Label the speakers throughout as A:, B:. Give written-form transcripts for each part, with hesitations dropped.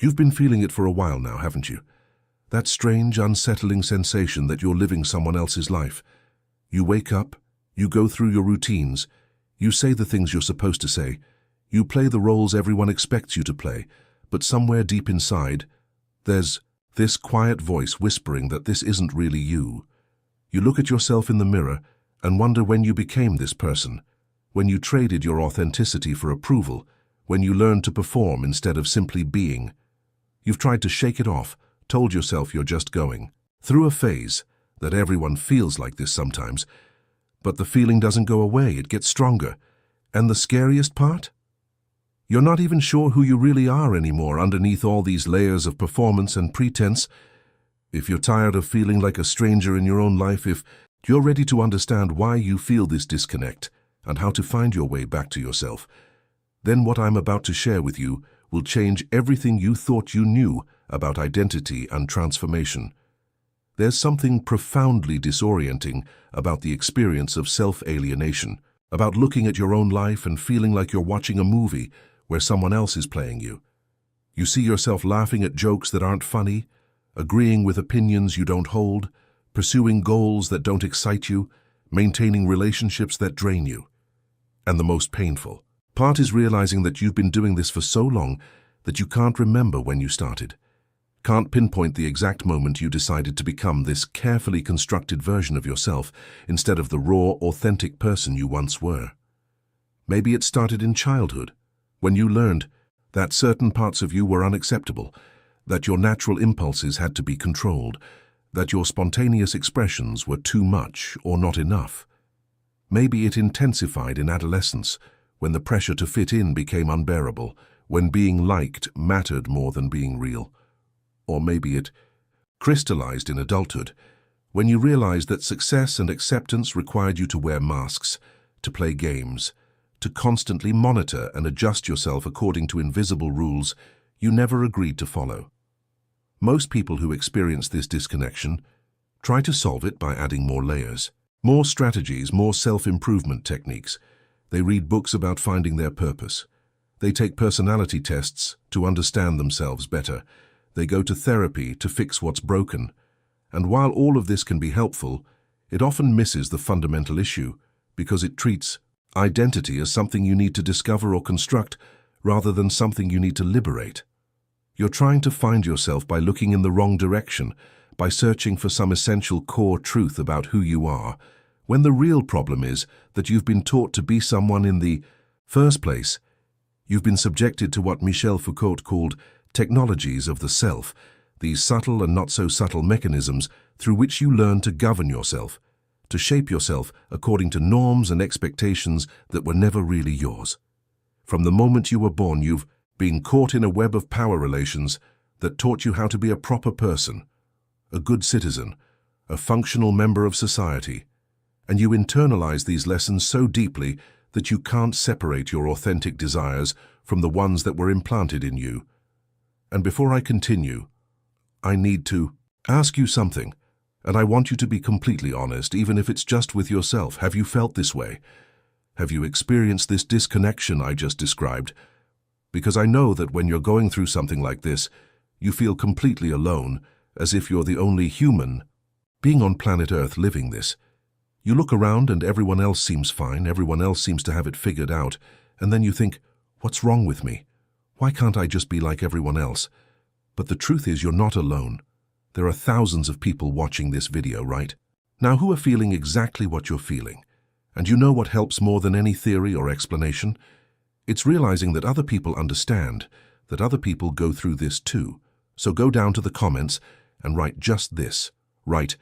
A: You've been feeling it for a while now, haven't you? That strange, unsettling sensation that you're living someone else's life. You wake up, you go through your routines, you say the things you're supposed to say, you play the roles everyone expects you to play, but somewhere deep inside, there's this quiet voice whispering that this isn't really you. You look at yourself in the mirror and wonder when you became this person, when you traded your authenticity for approval, when you learned to perform instead of simply being. You've tried to shake it off, told yourself you're just going through a phase, that everyone feels like this sometimes, but the feeling doesn't go away, it gets stronger. And the scariest part? You're not even sure who you really are anymore underneath all these layers of performance and pretense. If you're tired of feeling like a stranger in your own life, if you're ready to understand why you feel this disconnect and how to find your way back to yourself, then what I'm about to share with you will change everything you thought you knew about identity and transformation. There's something profoundly disorienting about the experience of self-alienation, about looking at your own life and feeling like you're watching a movie where someone else is playing you. You see yourself laughing at jokes that aren't funny, agreeing with opinions you don't hold, pursuing goals that don't excite you, maintaining relationships that drain you. And the most painful part is realizing that you've been doing this for so long that you can't remember when you started. Can't pinpoint the exact moment you decided to become this carefully constructed version of yourself instead of the raw, authentic person you once were. Maybe it started in childhood, when you learned that certain parts of you were unacceptable, that your natural impulses had to be controlled, that your spontaneous expressions were too much or not enough. Maybe it intensified in adolescence, when the pressure to fit in became unbearable, when being liked mattered more than being real. Or maybe it crystallized in adulthood, when you realized that success and acceptance required you to wear masks, to play games, to constantly monitor and adjust yourself according to invisible rules you never agreed to follow. Most people who experience this disconnection try to solve it by adding more layers, more strategies, more self-improvement techniques. They read books about finding their purpose. They take personality tests to understand themselves better. They go to therapy to fix what's broken. And while all of this can be helpful, it often misses the fundamental issue because it treats identity as something you need to discover or construct rather than something you need to liberate. You're trying to find yourself by looking in the wrong direction, by searching for some essential core truth about who you are, when the real problem is that you've been taught to be someone in the first place. You've been subjected to what Michel Foucault called technologies of the self, these subtle and not so subtle mechanisms through which you learn to govern yourself, to shape yourself according to norms and expectations that were never really yours. From the moment you were born, you've been caught in a web of power relations that taught you how to be a proper person, a good citizen, a functional member of society, and you internalize these lessons so deeply that you can't separate your authentic desires from the ones that were implanted in you. And before I continue, I need to ask you something, and I want you to be completely honest, even if it's just with yourself. Have you felt this way? Have you experienced this disconnection I just described? Because I know that when you're going through something like this, you feel completely alone, as if you're the only human being on planet Earth living this. You look around and everyone else seems fine, everyone else seems to have it figured out, and then you think, what's wrong with me? Why can't I just be like everyone else? But the truth is you're not alone. There are thousands of people watching this video, right? Now, who are feeling exactly what you're feeling? And you know what helps more than any theory or explanation? It's realizing that other people understand, that other people go through this too. So go down to the comments and write just this. Write,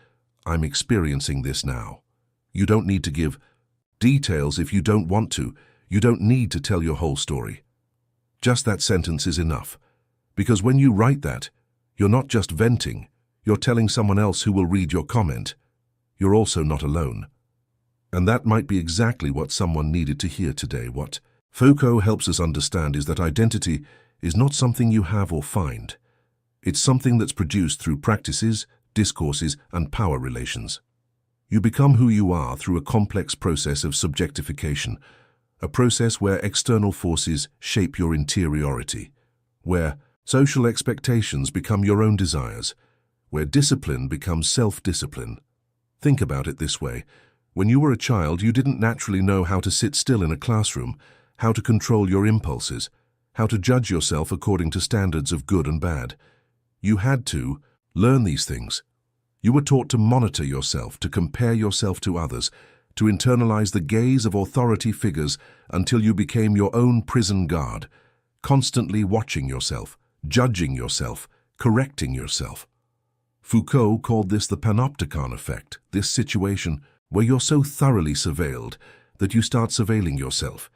A: I'm experiencing this now. You don't need to give details if you don't want to. You don't need to tell your whole story. Just that sentence is enough. Because when you write that, you're not just venting, you're telling someone else who will read your comment. You're also not alone. And that might be exactly what someone needed to hear today. What Foucault helps us understand is that identity is not something you have or find. It's something that's produced through practices, discourses, and power relations. You become who you are through a complex process of subjectification, a process where external forces shape your interiority, where Social expectations become your own desires, where discipline becomes self-discipline. Think about it this way. When you were a child, you didn't naturally know how to sit still in a classroom, how to control your impulses, how to judge yourself according to standards of good and bad. You had to learn these things. You were taught to monitor yourself, to compare yourself to others, to internalize the gaze of authority figures until you became your own prison guard, constantly watching yourself, judging yourself, correcting yourself. Foucault called this the panopticon effect, this situation where you're so thoroughly surveilled that you start surveilling yourself,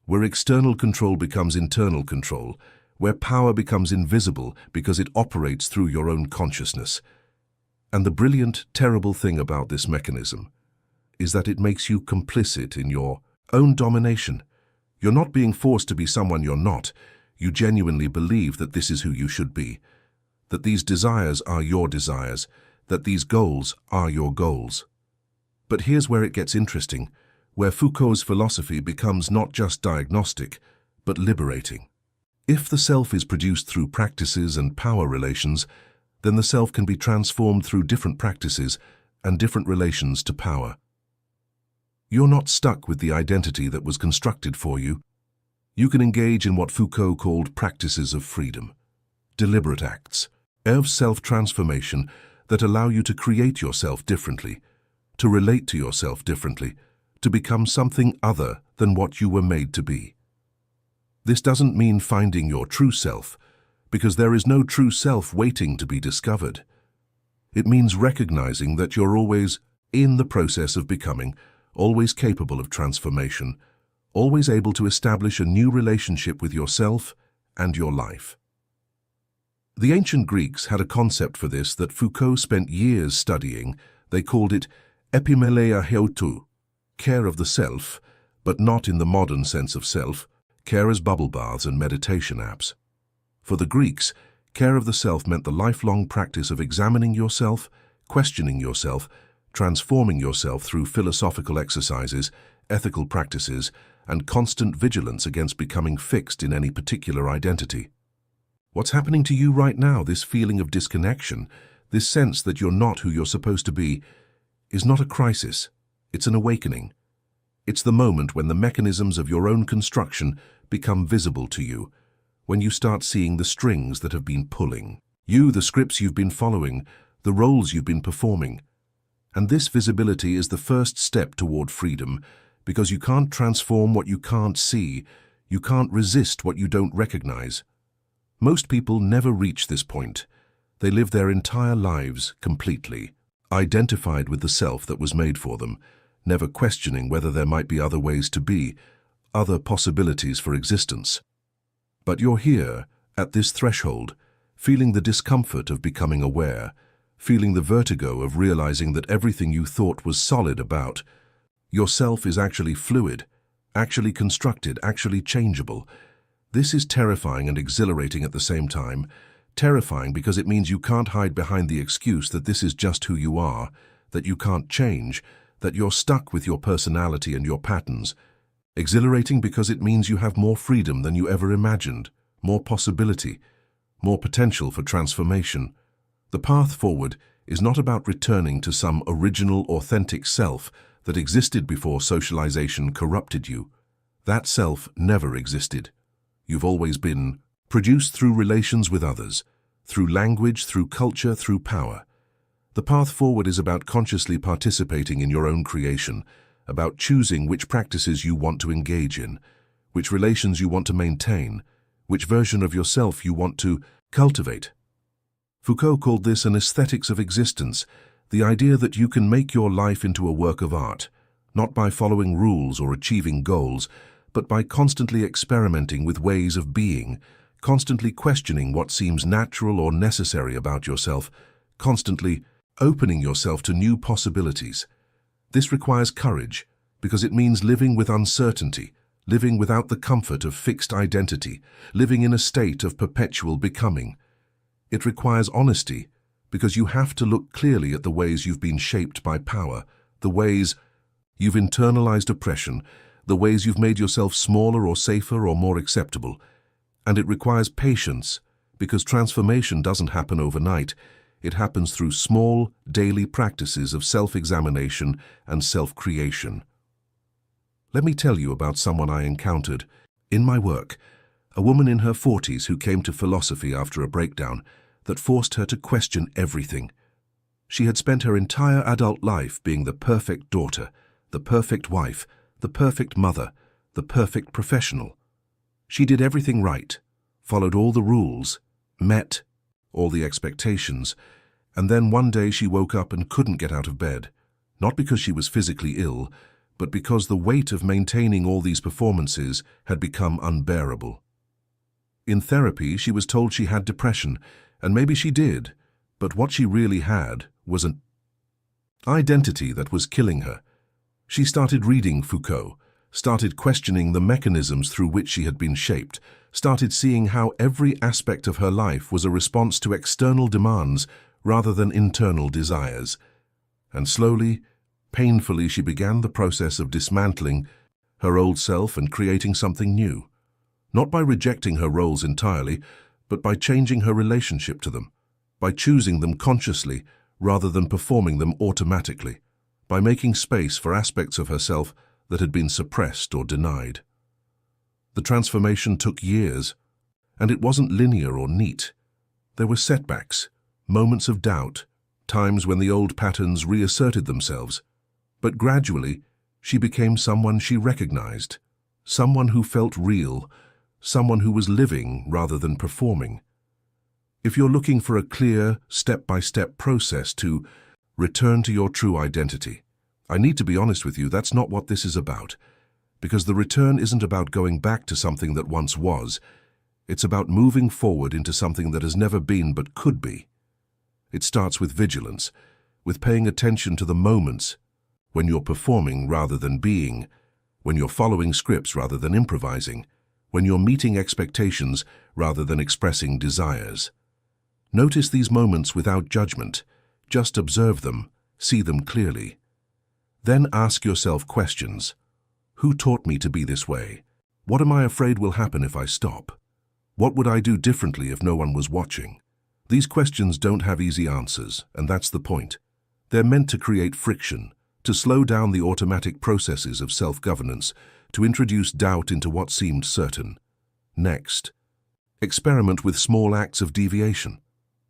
A: where external control becomes internal control, where power becomes invisible because it operates through your own consciousness. And the brilliant, terrible thing about this mechanism is that it makes you complicit in your own domination. You're not being forced to be someone you're not. You genuinely believe that this is who you should be, that these desires are your desires, that these goals are your goals. But here's where it gets interesting, where Foucault's philosophy becomes not just diagnostic, but liberating. If the self is produced through practices and power relations, then the self can be transformed through different practices and different relations to power. You're not stuck with the identity that was constructed for you. You can engage in what Foucault called practices of freedom, deliberate acts of self-transformation that allow you to create yourself differently, to relate to yourself differently, to become something other than what you were made to be. This doesn't mean finding your true self, because there is no true self waiting to be discovered. It means recognizing that you're always in the process of becoming, always capable of transformation, always able to establish a new relationship with yourself and your life. The ancient Greeks had a concept for this that Foucault spent years studying. They called it epimeleia heautou, care of the self, but not in the modern sense of self, care as bubble baths and meditation apps. For the Greeks, care of the self meant the lifelong practice of examining yourself, questioning yourself, transforming yourself through philosophical exercises, ethical practices, and constant vigilance against becoming fixed in any particular identity. What's happening to you right now, this feeling of disconnection, this sense that you're not who you're supposed to be, is not a crisis, it's an awakening. It's the moment when the mechanisms of your own construction become visible to you, when you start seeing the strings that have been pulling you, the scripts you've been following, the roles you've been performing. And this visibility is the first step toward freedom, because you can't transform what you can't see, you can't resist what you don't recognize. Most people never reach this point. They live their entire lives completely, identified with the self that was made for them, never questioning whether there might be other ways to be, other possibilities for existence. But you're here, at this threshold, feeling the discomfort of becoming aware, feeling the vertigo of realizing that everything you thought was solid about yourself is actually fluid, actually constructed, actually changeable. This is terrifying and exhilarating at the same time. Terrifying because it means you can't hide behind the excuse that this is just who you are, that you can't change, that you're stuck with your personality and your patterns. Exhilarating because it means you have more freedom than you ever imagined, more possibility, more potential for transformation. The path forward is not about returning to some original, authentic self that existed before socialization corrupted you. That self never existed. You've always been produced through relations with others, through language, through culture, through power. The path forward is about consciously participating in your own creation, about choosing which practices you want to engage in, which relations you want to maintain, which version of yourself you want to cultivate. Foucault called this an aesthetics of existence, the idea that you can make your life into a work of art, not by following rules or achieving goals, but by constantly experimenting with ways of being, constantly questioning what seems natural or necessary about yourself, constantly opening yourself to new possibilities. This requires courage, because it means living with uncertainty, living without the comfort of fixed identity, living in a state of perpetual becoming. It requires honesty, because you have to look clearly at the ways you've been shaped by power, the ways you've internalized oppression, the ways you've made yourself smaller or safer or more acceptable. And it requires patience, Because transformation doesn't happen overnight. It happens through small, daily practices of self-examination and self-creation. Let me tell you about someone I encountered in my work, a woman in her 40s who came to philosophy after a breakdown that forced her to question everything. She had spent her entire adult life being the perfect daughter, the perfect wife, the perfect mother, the perfect professional. She did everything right, followed all the rules, met all the expectations, and then one day she woke up and couldn't get out of bed, not because she was physically ill, but because the weight of maintaining all these performances had become unbearable. In therapy, she was told she had depression, and maybe she did, but what she really had was an identity that was killing her. She started reading Foucault, started questioning the mechanisms through which she had been shaped, started seeing how every aspect of her life was a response to external demands rather than internal desires. And slowly, painfully, she began the process of dismantling her old self and creating something new. Not by rejecting her roles entirely, but by changing her relationship to them, by choosing them consciously rather than performing them automatically, by making space for aspects of herself that had been suppressed or denied. The transformation took years, and it wasn't linear or neat. There were setbacks, moments of doubt, times when the old patterns reasserted themselves. But gradually, she became someone she recognized, someone who felt real, someone who was living rather than performing. If you're looking for a clear, step-by-step process to return to your true identity, I need to be honest with you, that's not what this is about. Because the return isn't about going back to something that once was. It's about moving forward into something that has never been but could be. It starts with vigilance, with paying attention to the moments when you're performing rather than being, when you're following scripts rather than improvising, when you're meeting expectations rather than expressing desires. Notice these moments without judgment. Just observe them, see them clearly. Then ask yourself questions. Who taught me to be this way? What am I afraid will happen if I stop? What would I do differently if no one was watching? These questions don't have easy answers, and that's the point. They're meant to create friction, to slow down the automatic processes of self-governance, to introduce doubt into what seemed certain. Next, experiment with small acts of deviation.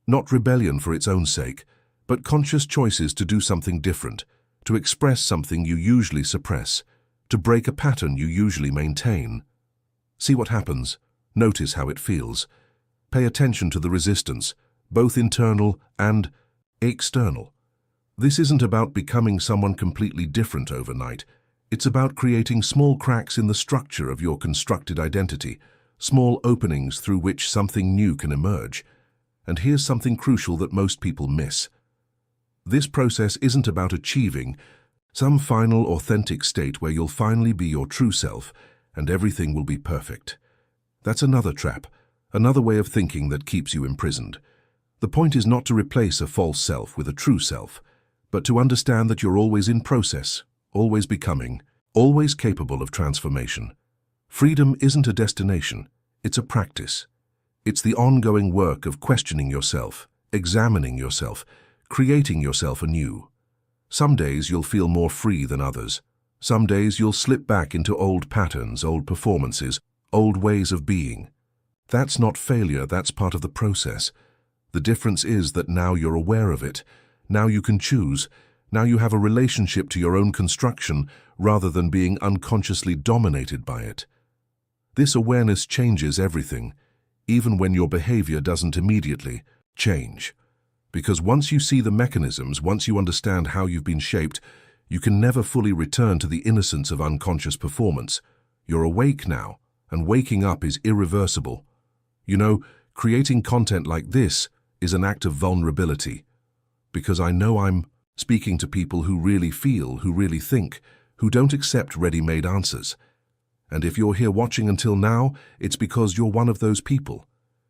A: Not rebellion for its own sake, but conscious choices to do something different, to express something you usually suppress, to break a pattern you usually maintain. See what happens. Notice how it feels. Pay attention to the resistance, both internal and external. This isn't about becoming someone completely different overnight. It's about creating small cracks in the structure of your constructed identity, small openings through which something new can emerge. And here's something crucial that most people miss. This process isn't about achieving some final authentic state where you'll finally be your true self and everything will be perfect. That's another trap, another way of thinking that keeps you imprisoned. The point is not to replace a false self with a true self, but to understand that you're always in process, always becoming, always capable of transformation. Freedom isn't a destination, it's a practice. It's the ongoing work of questioning yourself, examining yourself, creating yourself anew. Some days you'll feel more free than others. Some days you'll slip back into old patterns, old performances, old ways of being. That's not failure, that's part of the process. The difference is that now you're aware of it. Now you can choose. Now you have a relationship to your own construction rather than being unconsciously dominated by it. This awareness changes everything, even when your behavior doesn't immediately change. Because once you see the mechanisms, once you understand how you've been shaped, you can never fully return to the innocence of unconscious performance. You're awake now, and waking up is irreversible. You know, creating content like this is an act of vulnerability. Because I know I'm speaking to people who really feel, who really think, who don't accept ready-made answers. And if you're here watching until now, it's because you're one of those people.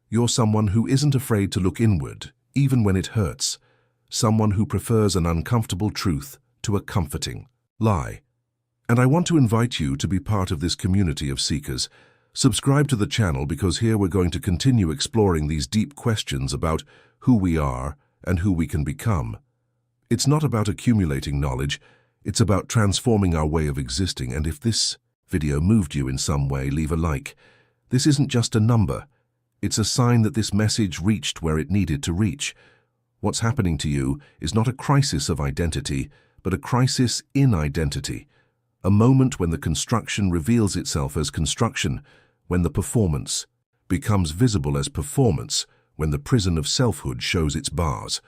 A: You're someone who isn't afraid to look inward, even when it hurts. Someone who prefers an uncomfortable truth to a comforting lie. And I want to invite you to be part of this community of seekers, Subscribe to the channel because here we're going to continue exploring these deep questions about who we are and who we can become. It's not about accumulating knowledge, it's about transforming our way of existing, and if this video moved you in some way, leave a like. This isn't just a number, it's a sign that this message reached where it needed to reach. What's happening to you is not a crisis of identity, but a crisis in identity. A moment when the construction reveals itself as construction, when the performance becomes visible as performance, when the prison of selfhood shows its bars.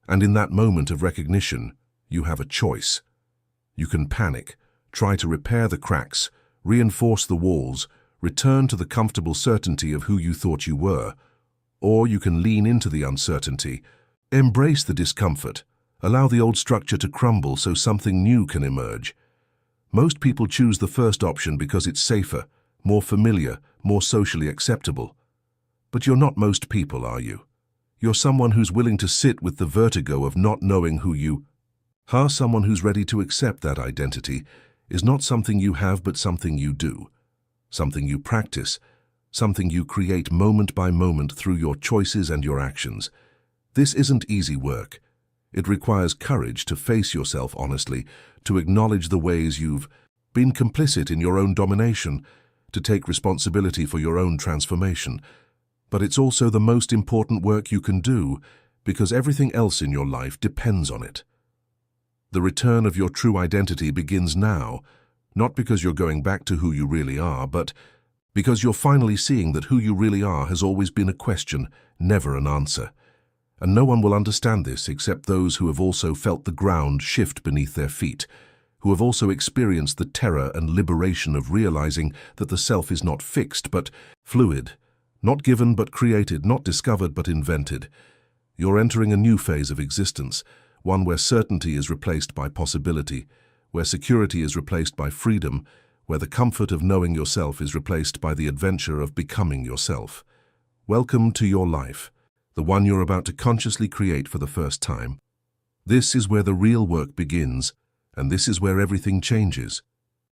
A: And in that moment of recognition, you have a choice. You can panic, try to repair the cracks, reinforce the walls, return to the comfortable certainty of who you thought you were, or you can lean into the uncertainty, embrace the discomfort, allow the old structure to crumble so something new can emerge. Most people choose the first option because it's safer, more familiar, more socially acceptable. But you're not most people, are you? You're someone who's willing to sit with the vertigo of not knowing who you are. Someone who's ready to accept that identity is not something you have but something you do, something you practice, something you create moment by moment through your choices and your actions. This isn't easy work. It requires courage to face yourself honestly, to acknowledge the ways you've been complicit in your own domination, to take responsibility for your own transformation. But it's also the most important work you can do, because everything else in your life depends on it. The return of your true identity begins now, not because you're going back to who you really are, but because you're finally seeing that who you really are has always been a question, never an answer. And no one will understand this except those who have also felt the ground shift beneath their feet, who have also experienced the terror and liberation of realizing that the self is not fixed but fluid, not given but created, not discovered but invented. You're entering a new phase of existence, one where certainty is replaced by possibility, where security is replaced by freedom, where the comfort of knowing yourself is replaced by the adventure of becoming yourself. Welcome to your life, the one you're about to consciously create for the first time. This is where the real work begins, and this is where everything changes.